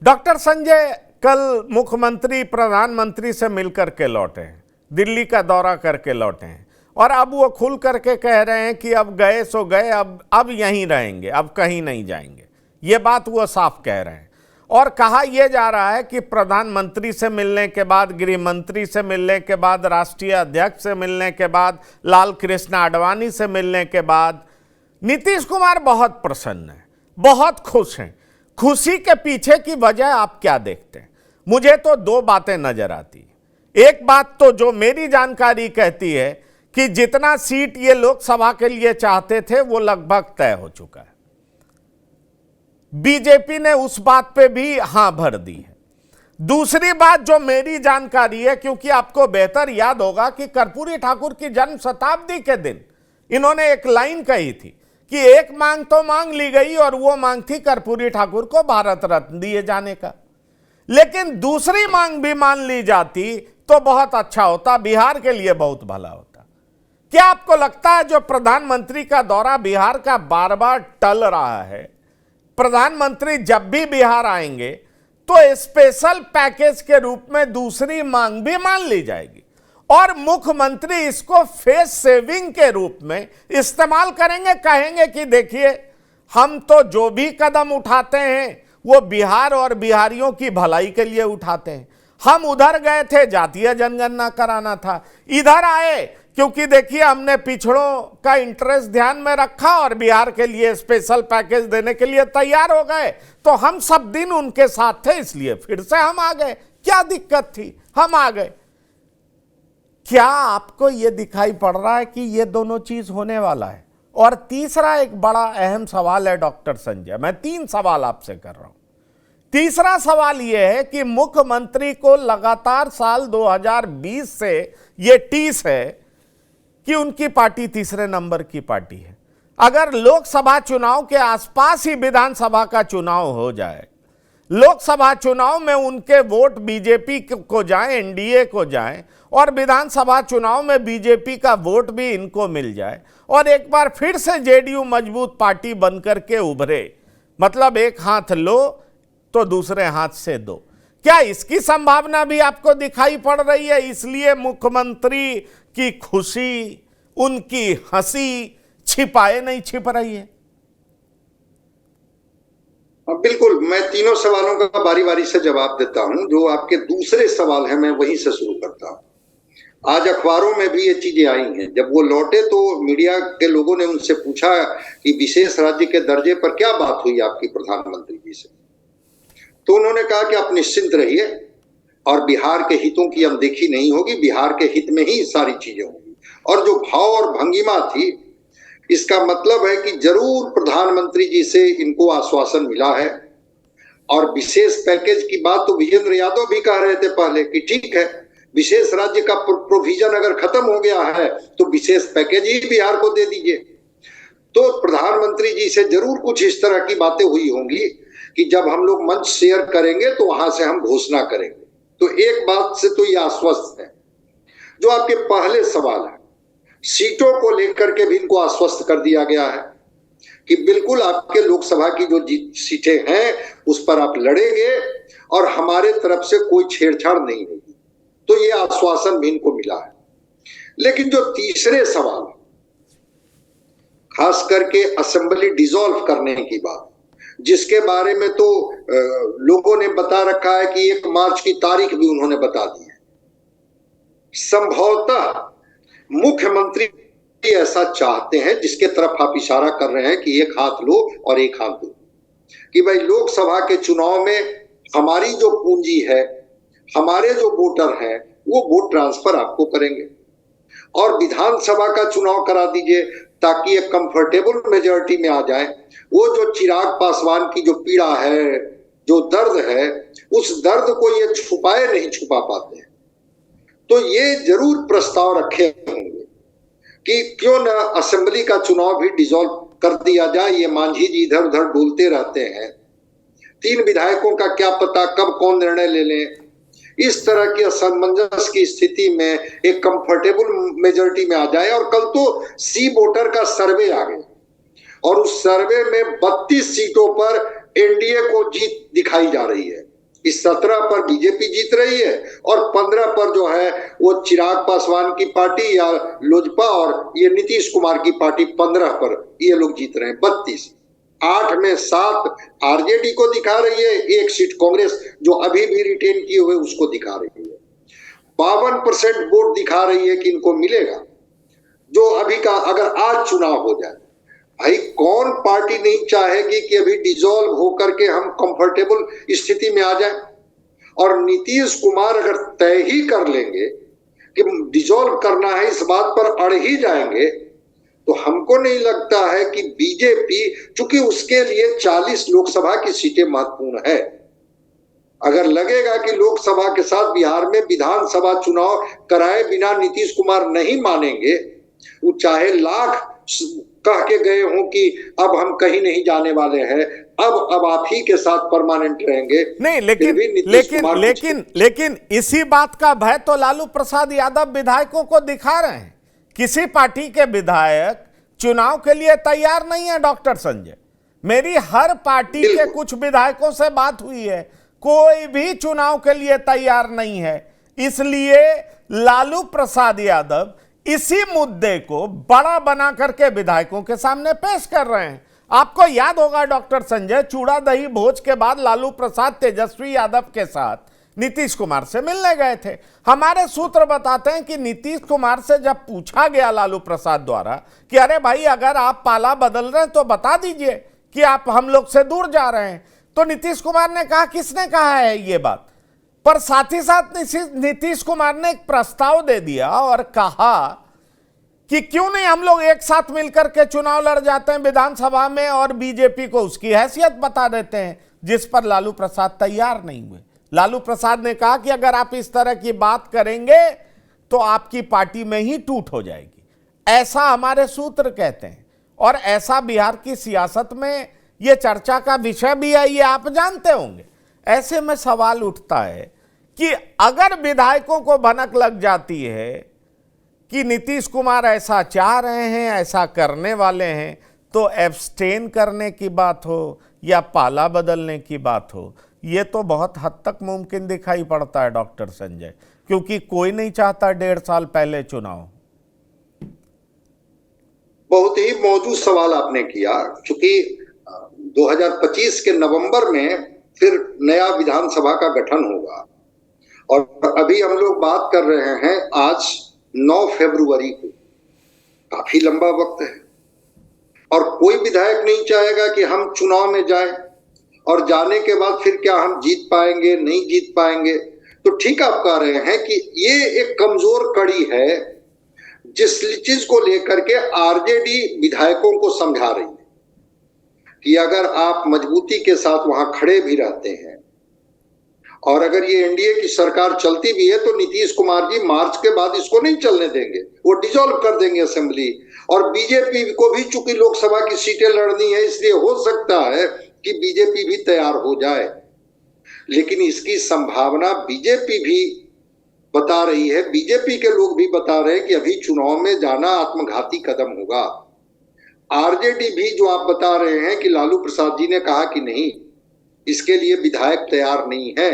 Doctor Sanjay कल मुख्यमंत्री प्रधानमंत्री से मिलकर के लौटे हैं, दिल्ली का दौरा करके लौटे हैं और अब वो खुल करके कह रहे हैं कि अब गए सो गए, अब यहीं रहेंगे, अब कहीं नहीं जाएंगे। ये बात वो साफ कह रहे हैं। और कहा यह जा रहा है कि प्रधानमंत्री से मिलने के बाद, गृह मंत्री से मिलने के बाद, राष्ट्रीय अध्यक्ष से मिलने के बाद, लाल कृष्ण आडवाणी से मिलने के बाद नीतीश कुमार बहुत प्रसन्न है, बहुत खुश हैं। खुशी के पीछे की वजह आप क्या देखते हैं? मुझे तो दो बातें नजर आती। एक बात तो जो मेरी जानकारी कहती है कि जितना सीट ये लोकसभा के लिए चाहते थे वो लगभग तय हो चुका है। बीजेपी ने उस बात पे भी हां भर दी है। दूसरी बात जो मेरी जानकारी है, क्योंकि आपको बेहतर याद होगा कि कर्पूरी ठाकुर की जन्म शताब्दी के दिन इन्होंने एक लाइन कही थी कि एक मांग तो मांग ली गई और वो मांग थी कर्पूरी ठाकुर को भारत रत्न दिए जाने का। लेकिन दूसरी मांग भी मान ली जाती तो बहुत अच्छा होता, बिहार के लिए बहुत भला होता। क्या आपको लगता है जो प्रधानमंत्री का दौरा बिहार का बार बार टल रहा है, प्रधानमंत्री जब भी बिहार आएंगे तो स्पेशल पैकेज के रूप में दूसरी मांग भी मान ली जाएगी और मुख्यमंत्री इसको फेस सेविंग के रूप में इस्तेमाल करेंगे? कहेंगे कि देखिए, हम तो जो भी कदम उठाते हैं वो बिहार और बिहारियों की भलाई के लिए उठाते हैं। हम उधर गए थे जातीय जनगणना कराना था, इधर आए क्योंकि देखिए हमने पिछड़ों का इंटरेस्ट ध्यान में रखा और बिहार के लिए स्पेशल पैकेज देने के लिए तैयार हो गए, तो हम सब दिन उनके साथ थे, इसलिए फिर से हम आ गए। क्या दिक्कत थी? हम आ गए। क्या आपको यह दिखाई पड़ रहा है कि ये दोनों चीज होने वाला है? और तीसरा एक बड़ा अहम सवाल है डॉक्टर संजय, मैं 3 सवाल आपसे कर रहा हूं। तीसरा सवाल यह है कि मुख्यमंत्री को लगातार साल 2020 से यह टीस है कि उनकी पार्टी तीसरे नंबर की पार्टी है। अगर लोकसभा चुनाव के आसपास ही विधानसभा का चुनाव हो जाए, लोकसभा चुनाव में उनके वोट बीजेपी को जाए, एनडीए को जाए, और विधानसभा चुनाव में बीजेपी का वोट भी इनको मिल जाए और एक बार फिर से जेडीयू मजबूत पार्टी बनकर के उभरे, मतलब एक हाथ लो तो दूसरे हाथ से दो, क्या इसकी संभावना भी आपको दिखाई पड़ रही है? इसलिए मुख्यमंत्री की खुशी, उनकी हंसी छिपाए नहीं छिप रही है? बिल्कुल, मैं तीनों सवालों का बारी बारी से जवाब देता हूं। जो आपके दूसरे सवाल है मैं वहीं से शुरू करता हूं। आज अखबारों में भी ये चीजें आई हैं। जब वो लौटे तो मीडिया के लोगों ने उनसे पूछा कि विशेष राज्य के दर्जे पर क्या बात हुई आपकी प्रधानमंत्री जी से, तो उन्होंने कहा कि आप निश्चिंत रहिए और बिहार के हितों की अनदेखी नहीं होगी, बिहार के हित में ही सारी चीजें होंगी। और जो भाव और भंगिमा थी, इसका मतलब है कि जरूर प्रधानमंत्री जी से इनको आश्वासन मिला है। और विशेष पैकेज की बात तो विजेंद्र यादव भी कह रहे थे पहले कि ठीक है, विशेष राज्य का प्रोविजन अगर खत्म हो गया है तो विशेष पैकेज ही बिहार को दे दीजिए। तो प्रधानमंत्री जी से जरूर कुछ इस तरह की बातें हुई होंगी कि जब हम लोग मंच शेयर करेंगे तो वहां से हम घोषणा करेंगे। तो एक बात से तो ये आश्वस्त है। जो आपके पहले सवाल है, सीटों को लेकर के भी इनको आश्वस्त कर दिया गया है कि बिल्कुल आपके लोकसभा की जो सीटें हैं उस पर आप लड़ेंगे और हमारे तरफ से कोई छेड़छाड़ नहीं होगी। तो ये आश्वासन भी इनको मिला है। लेकिन जो तीसरे सवाल, खास करके असेंबली डिसॉल्व करने की बात, जिसके बारे में तो लोगों ने बता रखा है कि 1 मार्च की तारीख भी उन्होंने बता दी है। संभवतः मुख्यमंत्री ऐसा चाहते हैं, जिसके तरफ आप इशारा कर रहे हैं कि एक हाथ लो और एक हाथ दो, कि भाई लोकसभा के चुनाव में हमारी जो पूंजी है, हमारे जो वोटर हैं, वो वोट ट्रांसफर आपको करेंगे और विधानसभा का चुनाव करा दीजिए ताकि एक कंफर्टेबल मेजॉरिटी में आ जाए। वो जो चिराग पासवान की जो पीड़ा है, जो दर्द है, उस दर्द को ये छुपाए नहीं छुपा पाते हैं। तो ये जरूर प्रस्ताव रखे होंगे कि क्यों न असेंबली का चुनाव भी डिसॉल्व कर दिया जाए। ये मांझी जी इधर उधर डोलते रहते हैं, 3 विधायकों का क्या पता कब कौन निर्णय ले लें। इस तरह की असमंजस की स्थिति में एक कंफर्टेबल मेजॉरिटी में आ जाए। और कल तो सी वोटर का सर्वे आ गया और उस सर्वे में 32 सीटों पर एनडीए को जीत दिखाई जा रही है। इस 17 पर बीजेपी जीत रही है और 15 पर जो है वो चिराग पासवान की पार्टी या लोजपा और ये नीतीश कुमार की पार्टी 15 पर ये लोग जीत रहे हैं। 32, 8 में 7 आरजेडी को दिखा रही है, 1 सीट कांग्रेस जो अभी भी रिटेन किए हुए उसको दिखा रही है। 52% वोट दिखा रही है कि इनको मिलेगा। जो अभी का अगर आज चुनाव हो जाए, भाई कौन पार्टी नहीं चाहेगी कि अभी डिसॉल्व होकर के हम कंफर्टेबल स्थिति में आ जाए। और नीतीश कुमार अगर तय ही कर लेंगे कि डिसॉल्व करना है, इस बात पर अड़ ही जाएंगे, तो हमको नहीं लगता है कि बीजेपी, चूंकि उसके लिए 40 लोकसभा की सीटें महत्वपूर्ण है, अगर लगेगा कि लोकसभा के साथ बिहार में विधानसभा चुनाव कराए बिना नीतीश कुमार नहीं मानेंगे, वो चाहे लाख कह के गए हों कि अब हम कहीं नहीं जाने वाले हैं, अब आप ही के साथ परमानेंट रहेंगे, नहीं, लेकिन इसी बात का भय तो लालू प्रसाद यादव विधायकों को दिखा रहे हैं। किसी पार्टी के विधायक चुनाव के लिए तैयार नहीं है डॉक्टर संजय। मेरी हर पार्टी के कुछ विधायकों से बात हुई है, कोई भी चुनाव के लिए तैयार नहीं है। इसलिए लालू प्रसाद यादव इसी मुद्दे को बड़ा बना करके विधायकों के सामने पेश कर रहे हैं। आपको याद होगा डॉक्टर संजय, चूड़ा दही भोज के बाद लालू प्रसाद तेजस्वी यादव के साथ नीतीश कुमार से मिलने गए थे। हमारे सूत्र बताते हैं कि नीतीश कुमार से जब पूछा गया लालू प्रसाद द्वारा कि अरे भाई अगर आप पाला बदल रहे हैं तो बता दीजिए कि आप हम लोग से दूर जा रहे हैं, तो नीतीश कुमार ने कहा किसने कहा है ये बात। पर साथ ही साथ नीतीश कुमार ने एक प्रस्ताव दे दिया और कहा कि क्यों नहीं हम लोग एक साथ मिलकर के चुनाव लड़ जाते हैं विधानसभा में और बीजेपी को उसकी हैसियत बता देते हैं, जिस पर लालू प्रसाद तैयार नहीं हुए। लालू प्रसाद ने कहा कि अगर आप इस तरह की बात करेंगे तो आपकी पार्टी में ही टूट हो जाएगी, ऐसा हमारे सूत्र कहते हैं। और ऐसा बिहार की सियासत में यह चर्चा का विषय भी है, ये आप जानते होंगे। ऐसे में सवाल उठता है कि अगर विधायकों को भनक लग जाती है कि नीतीश कुमार ऐसा चाह रहे हैं, ऐसा करने वाले हैं, तो एब्सटेन करने की बात हो या पाला बदलने की बात हो, ये तो बहुत हद तक मुमकिन दिखाई पड़ता है डॉक्टर संजय, क्योंकि कोई नहीं चाहता 1.5 साल पहले चुनाव। बहुत ही मौजूद सवाल आपने किया, क्योंकि 2025 के नवंबर में फिर नया विधानसभा का गठन होगा और अभी हम लोग बात कर रहे हैं आज 9 फरवरी को, काफी लंबा वक्त है। और कोई विधायक नहीं चाहेगा कि हम चुनाव में जाएं और जाने के बाद फिर क्या हम जीत पाएंगे नहीं जीत पाएंगे। तो ठीक आप कह रहे हैं कि ये एक कमजोर कड़ी है जिस चीज को लेकर के आरजेडी विधायकों को समझा रही है कि अगर आप मजबूती के साथ वहां खड़े भी रहते हैं और अगर ये एनडीए की सरकार चलती भी है तो नीतीश कुमार जी मार्च के बाद इसको नहीं चलने देंगे, वो डिसॉल्व कर देंगे असेंबली। और बीजेपी को भी चूंकि लोकसभा की सीटें लड़नी है, इसलिए हो सकता है कि बीजेपी भी तैयार हो जाए, लेकिन इसकी संभावना बीजेपी भी बता रही है, बीजेपी के लोग भी बता रहे हैं कि अभी चुनाव में जाना आत्मघाती कदम होगा। आरजेडी भी जो आप बता रहे हैं कि लालू प्रसाद जी ने कहा कि नहीं, इसके लिए विधायक तैयार नहीं है,